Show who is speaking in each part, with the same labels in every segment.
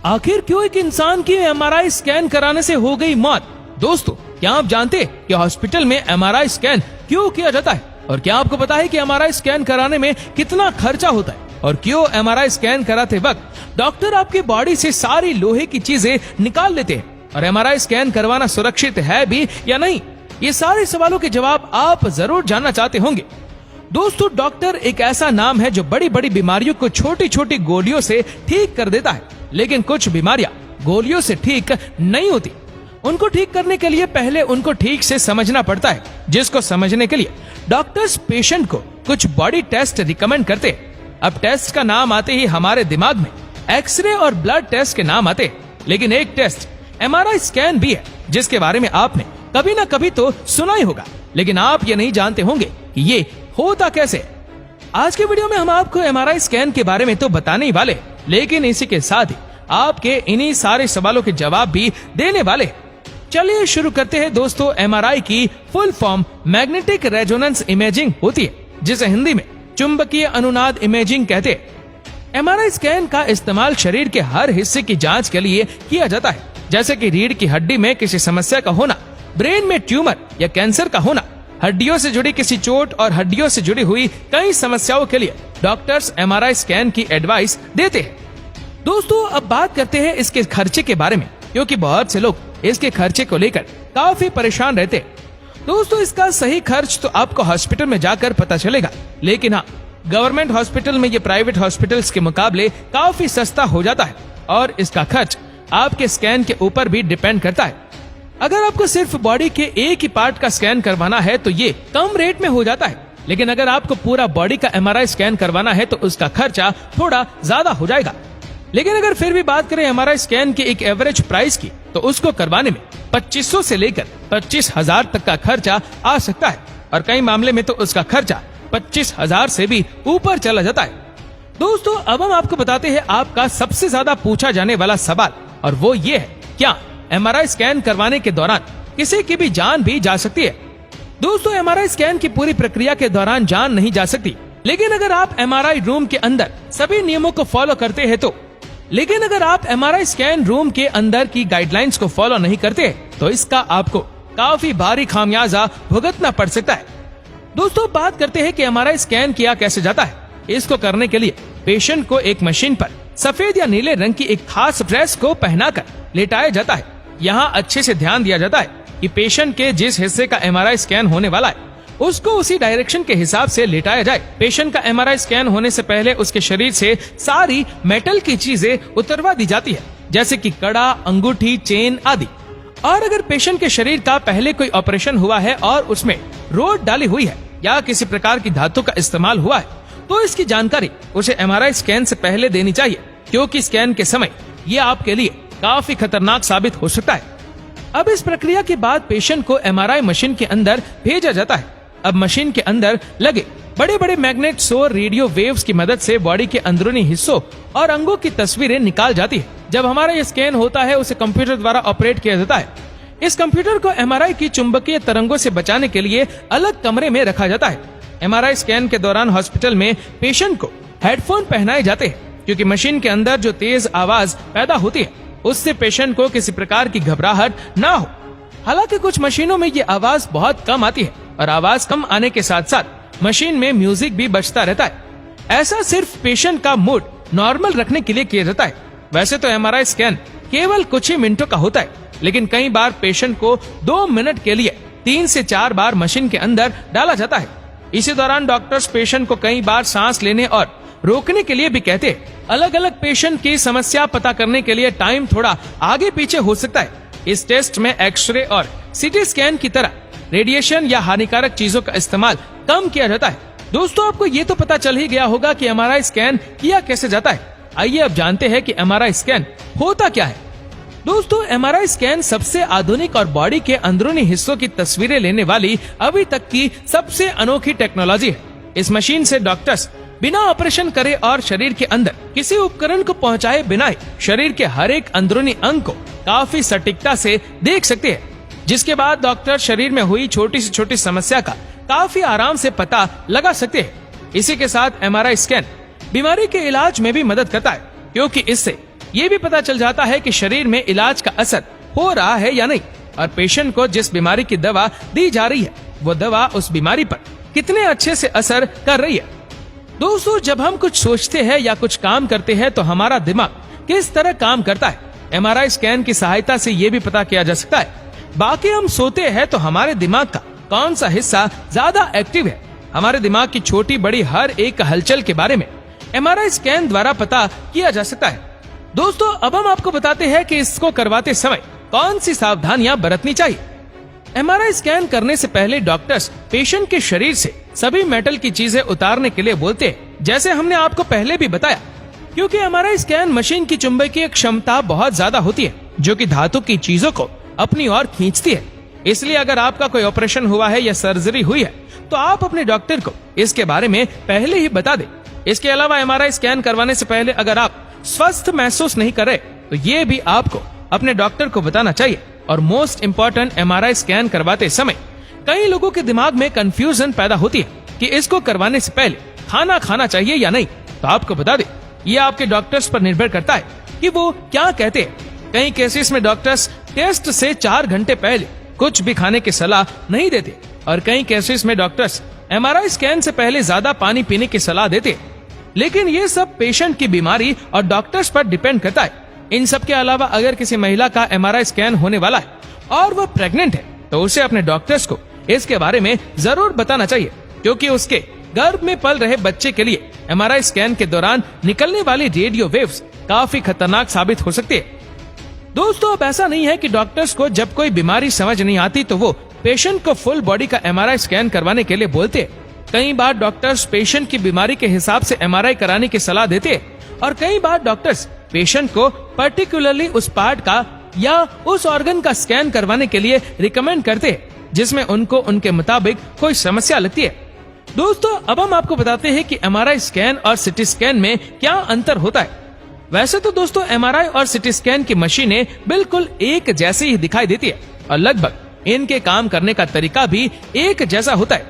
Speaker 1: आखिर क्यों एक इंसान की एमआरआई स्कैन कराने से हो गई मौत? दोस्तों, क्या आप जानते हैं कि हॉस्पिटल में एमआरआई स्कैन क्यों किया जाता है? और क्या आपको पता है कि एमआरआई स्कैन कराने में कितना खर्चा होता है? और क्यों एमआरआई स्कैन कराते वक्त डॉक्टर आपकी बॉडी से सारी लोहे की चीजें निकाल लेते हैं? और एमआरआई स्कैन करवाना सुरक्षित है भी या नहीं? ये सारे सवालों के जवाब आप जरूर जानना चाहते होंगे। दोस्तों, डॉक्टर एक ऐसा नाम है जो बड़ी बड़ी बीमारियों को छोटी छोटी गोलियों से ठीक कर देता है, लेकिन कुछ बीमारियां गोलियों से ठीक नहीं होती। उनको ठीक करने के लिए पहले उनको ठीक से समझना पड़ता है, जिसको समझने के लिए डॉक्टर्स पेशेंट को कुछ बॉडी टेस्ट रिकमेंड करते हैं। अब टेस्ट का नाम आते ही हमारे दिमाग में एक्सरे और ब्लड टेस्ट के नाम आते हैं, लेकिन एक टेस्ट एमआरआई स्कैन भी है, जिसके बारे में आपने कभी ना कभी तो सुना ही होगा, लेकिन आप ये नहीं जानते होंगे कि ये होता कैसे। आज के वीडियो में हम आपको एमआरआई स्कैन के बारे में तो बताने ही वाले, लेकिन इसी के साथ ही आपके इन्हीं सारे सवालों के जवाब भी देने वाले। चलिए शुरू करते हैं दोस्तों। एमआरआई की full form magnetic resonance imaging होती है, जिसे हिंदी में चुंबकीय अनुनाद इमेजिंग कहते हैं। एमआरआई स्कैन का इस्तेमाल शरीर के हर हिस्से की जांच के लिए किया जाता है, जैसे कि रीढ़ की हड्डी में किसी समस्या का होना, ब्रेन में ट्यूमर या कैंसर का होना, हड्डियों से जुड़ी किसी चोट और हड्डियों से जुड़ी हुई कई समस्याओं के लिए डॉक्टर्स एमआरआई स्कैन की एडवाइस देते हैं। दोस्तों, अब बात करते हैं इसके खर्चे के बारे में, क्योंकि बहुत से लोग इसके खर्चे को लेकर काफी परेशान रहते हैं। दोस्तों, इसका सही खर्च तो आपको हॉस्पिटल में जाकर पता चलेगा, लेकिन हाँ, गवर्नमेंट हॉस्पिटल में ये प्राइवेट हॉस्पिटल्स के मुकाबले काफी सस्ता हो जाता है, और इसका खर्च आपके स्कैन के ऊपर भी डिपेंड करता है। अगर आपको सिर्फ बॉडी के एक ही पार्ट का स्कैन करवाना है तो ये कम रेट में हो जाता है, लेकिन अगर आपको पूरा बॉडी का एमआरआई स्कैन करवाना है तो उसका खर्चा थोड़ा ज्यादा हो जाएगा। लेकिन अगर फिर भी बात करें एमआरआई स्कैन के एक एवरेज प्राइस की, तो उसको करवाने में 2500 से लेकर 25,000 तक का खर्चा आ सकता है, और कई मामले में तो उसका खर्चा 25,000 से भी ऊपर चला जाता है। दोस्तों, अब हम आपको बताते हैं आपका सबसे ज्यादा पूछा जाने वाला सवाल, और वो ये है, क्या एमआरआई स्कैन करवाने के दौरान किसी की भी जान भी जा सकती है? दोस्तों, एमआरआई स्कैन की पूरी प्रक्रिया के दौरान जान नहीं जा सकती, लेकिन अगर आप एमआरआई रूम के अंदर सभी नियमों को फॉलो करते हैं तो। लेकिन अगर आप एमआरआई स्कैन रूम के अंदर की गाइडलाइंस को फॉलो नहीं करते तो इसका आपको काफी भारी खामियाजा भुगतना पड़ सकता है। दोस्तों, बात करते हैं कि एमआरआई स्कैन किया कैसे जाता है। इसको करने के लिए पेशेंट को एक मशीन पर सफेद या नीले रंग की एक खास ड्रेस को पहनाकर लेटाया जाता है। यहाँ अच्छे से ध्यान दिया जाता है कि पेशेंट के जिस हिस्से का एमआरआई स्कैन होने वाला है उसको उसी डायरेक्शन के हिसाब से लेटाया जाए। पेशेंट का एमआरआई स्कैन होने से पहले उसके शरीर से सारी मेटल की चीजें उतरवा दी जाती है, जैसे कि कड़ा, अंगूठी, चेन आदि। और अगर पेशेंट के शरीर का पहले कोई ऑपरेशन हुआ है और उसमें रोड डाली हुई है या किसी प्रकार की धातु का इस्तेमाल हुआ है, तो इसकी जानकारी उसे एमआरआई स्कैन से पहले देनी चाहिए, क्योंकि स्कैन के समय ये आपके लिए काफी खतरनाक साबित हो सकता है। अब इस प्रक्रिया के बाद पेशेंट को एमआरआई मशीन के अंदर भेजा जाता है। अब मशीन के अंदर लगे बड़े बड़े मैग्नेट्स और रेडियो वेव्स की मदद से बॉडी के अंदरूनी हिस्सों और अंगों की तस्वीरें निकाल जाती है। जब हमारा ये स्कैन होता है, उसे कंप्यूटर द्वारा ऑपरेट किया जाता है। इस कंप्यूटर को एमआरआई की चुंबकीय तरंगों से बचाने के लिए अलग कमरे में रखा जाता है। एमआरआई स्कैन के दौरान हॉस्पिटल में पेशेंट को हेडफोन पहनाए जाते हैं, क्योंकि मशीन के अंदर जो तेज आवाज पैदा होती है उससे पेशेंट को किसी प्रकार की घबराहट ना हो। हालांकि कुछ मशीनों में ये आवाज बहुत कम आती है, और आवाज कम आने के साथ साथ मशीन में म्यूजिक भी बजता रहता है। ऐसा सिर्फ पेशेंट का मूड नॉर्मल रखने के लिए किया जाता है। वैसे तो एमआरआई स्कैन केवल कुछ ही मिनटों का होता है, लेकिन कई बार पेशेंट को 2 मिनट के लिए 3 से 4 बार मशीन के अंदर डाला जाता है। इसी दौरान डॉक्टर्स पेशेंट को कई बार सांस लेने और रोकने के लिए भी कहते हैं। अलग अलग पेशेंट की समस्या पता करने के लिए टाइम थोड़ा आगे पीछे हो सकता है। इस टेस्ट में एक्सरे और सीटी स्कैन की तरह रेडिएशन या हानिकारक चीजों का इस्तेमाल कम किया जाता है। दोस्तों, आपको ये तो पता चल ही गया होगा कि एमआरआई स्कैन किया कैसे जाता है। आइए अब जानते हैं कि एमआरआई स्कैन होता क्या है। दोस्तों, एमआरआई स्कैन सबसे आधुनिक और बॉडी के अंदरूनी हिस्सों की तस्वीरें लेने वाली अभी तक की सबसे अनोखी टेक्नोलॉजी है। इस मशीन से डॉक्टर्स बिना ऑपरेशन करे और शरीर के अंदर किसी उपकरण को पहुंचाए बिना ही शरीर के हर एक अंदरूनी अंग को काफी सटीकता से देख सकते हैं, जिसके बाद डॉक्टर शरीर में हुई छोटी से छोटी समस्या का काफी आराम से पता लगा सकते हैं। इसी के साथ एमआरआई स्कैन बीमारी के इलाज में भी मदद करता है, क्योंकि इससे ये भी पता चल जाता है कि शरीर में इलाज का असर हो रहा है या नहीं, और पेशेंट को जिस बीमारी की दवा दी जा रही है वो दवा उस बीमारी पर कितने अच्छे से असर कर रही है। दोस्तों, जब हम कुछ सोचते हैं या कुछ काम करते हैं तो हमारा दिमाग किस तरह काम करता है, एमआरआई स्कैन की सहायता से ये भी पता किया जा सकता है। बाकी हम सोते हैं तो हमारे दिमाग का कौन सा हिस्सा ज्यादा एक्टिव है, हमारे दिमाग की छोटी बड़ी हर एक हलचल के बारे में एमआरआई स्कैन द्वारा पता किया जा सकता है। दोस्तों, अब हम आपको बताते हैं कि इसको करवाते समय कौन सी सावधानियां बरतनी चाहिए। एमआरआई स्कैन करने से पहले डॉक्टर्स पेशेंट के शरीर से सभी मेटल की चीजें उतारने के लिए बोलते हैं, जैसे हमने आपको पहले भी बताया, क्योंकि एमआरआई स्कैन मशीन की चुंबकीय क्षमता बहुत ज्यादा होती है जो कि धातु की चीजों को अपनी ओर खींचती है। इसलिए अगर आपका कोई ऑपरेशन हुआ है या सर्जरी हुई है तो आप अपने डॉक्टर को इसके बारे में पहले ही बता दें। इसके अलावा एमआरआई स्कैन करवाने से पहले अगर आप स्वस्थ महसूस नहीं कर रहे तो ये भी आपको अपने डॉक्टर को बताना चाहिए। और मोस्ट इम्पोर्टेंट, एमआरआई स्कैन करवाते समय कई लोगों के दिमाग में कंफ्यूजन पैदा होती है कि इसको करवाने से पहले खाना खाना चाहिए या नहीं। तो आपको बता दें, ये आपके डॉक्टर्स पर निर्भर करता है कि वो क्या कहते हैं। कई केसेस में डॉक्टर्स टेस्ट से 4 घंटे पहले कुछ भी खाने की सलाह नहीं देते, और कई केसेस में डॉक्टर्स एमआरआई स्कैन से पहले ज्यादा पानी पीने की सलाह देते हैं। लेकिन ये सब पेशेंट की बीमारी और डॉक्टर्स पर डिपेंड करता है। इन सब के अलावा अगर किसी महिला का एमआरआई स्कैन होने वाला है और वो प्रेग्नेंट है तो उसे अपने डॉक्टर्स को इसके बारे में जरूर बताना चाहिए, क्योंकि उसके गर्भ में पल रहे बच्चे के लिए एमआरआई स्कैन के दौरान निकलने वाली रेडियो वेव्स काफी खतरनाक साबित हो सकती है। दोस्तों, अब ऐसा नहीं है कि डॉक्टर्स को जब कोई बीमारी समझ नहीं आती तो वो पेशेंट को फुल बॉडी का एमआरआई स्कैन करवाने के लिए बोलते हैं। कई बार डॉक्टर्स पेशेंट की बीमारी के हिसाब से एमआरआई कराने की सलाह देते हैं, और कई बार डॉक्टर्स पेशेंट को पर्टिकुलरली उस पार्ट का या उस ऑर्गन का स्कैन करवाने के लिए रिकमेंड करते हैं जिसमें उनको उनके मुताबिक कोई समस्या लगती है। दोस्तों, अब हम आपको बताते हैं कि एमआरआई स्कैन और सिटी स्कैन में क्या अंतर होता है। वैसे तो दोस्तों, एमआरआई और सिटी स्कैन की मशीनें बिल्कुल एक जैसी ही दिखाई देती है और लगभग इनके काम करने का तरीका भी एक जैसा होता है,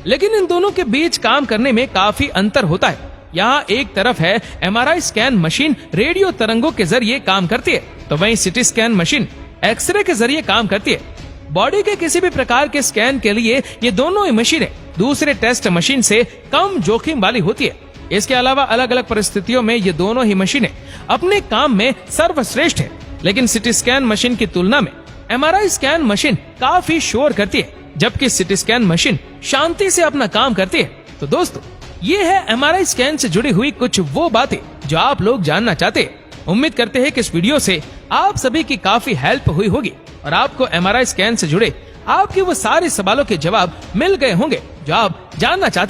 Speaker 1: लेकिन इन दोनों के बीच काम करने में काफी अंतर होता है। यहाँ एक तरफ है एमआरआई स्कैन मशीन रेडियो तरंगों के जरिए काम करती है, तो वहीं सिटी स्कैन मशीन एक्सरे के जरिए काम करती है। बॉडी के किसी भी प्रकार के स्कैन के लिए ये दोनों ही मशीनें दूसरे टेस्ट मशीन से कम जोखिम वाली होती है। इसके अलावा अलग अलग परिस्थितियों में ये दोनों ही मशीनें अपने काम में सर्वश्रेष्ठ है, लेकिन सिटी स्कैन मशीन की तुलना में एमआरआई स्कैन मशीन काफी शोर करती है, जबकि सिटी स्कैन मशीन शांति से अपना काम करती है। तो दोस्तों, ये है एमआरआई स्कैन से जुड़ी हुई कुछ वो बातें जो आप लोग जानना चाहते हैं। उम्मीद करते हैं कि इस वीडियो से आप सभी की काफी हेल्प हुई होगी और आपको एमआरआई स्कैन से जुड़े आपके वो सारे सवालों के जवाब मिल गए होंगे जो आप जानना चाहते हैं।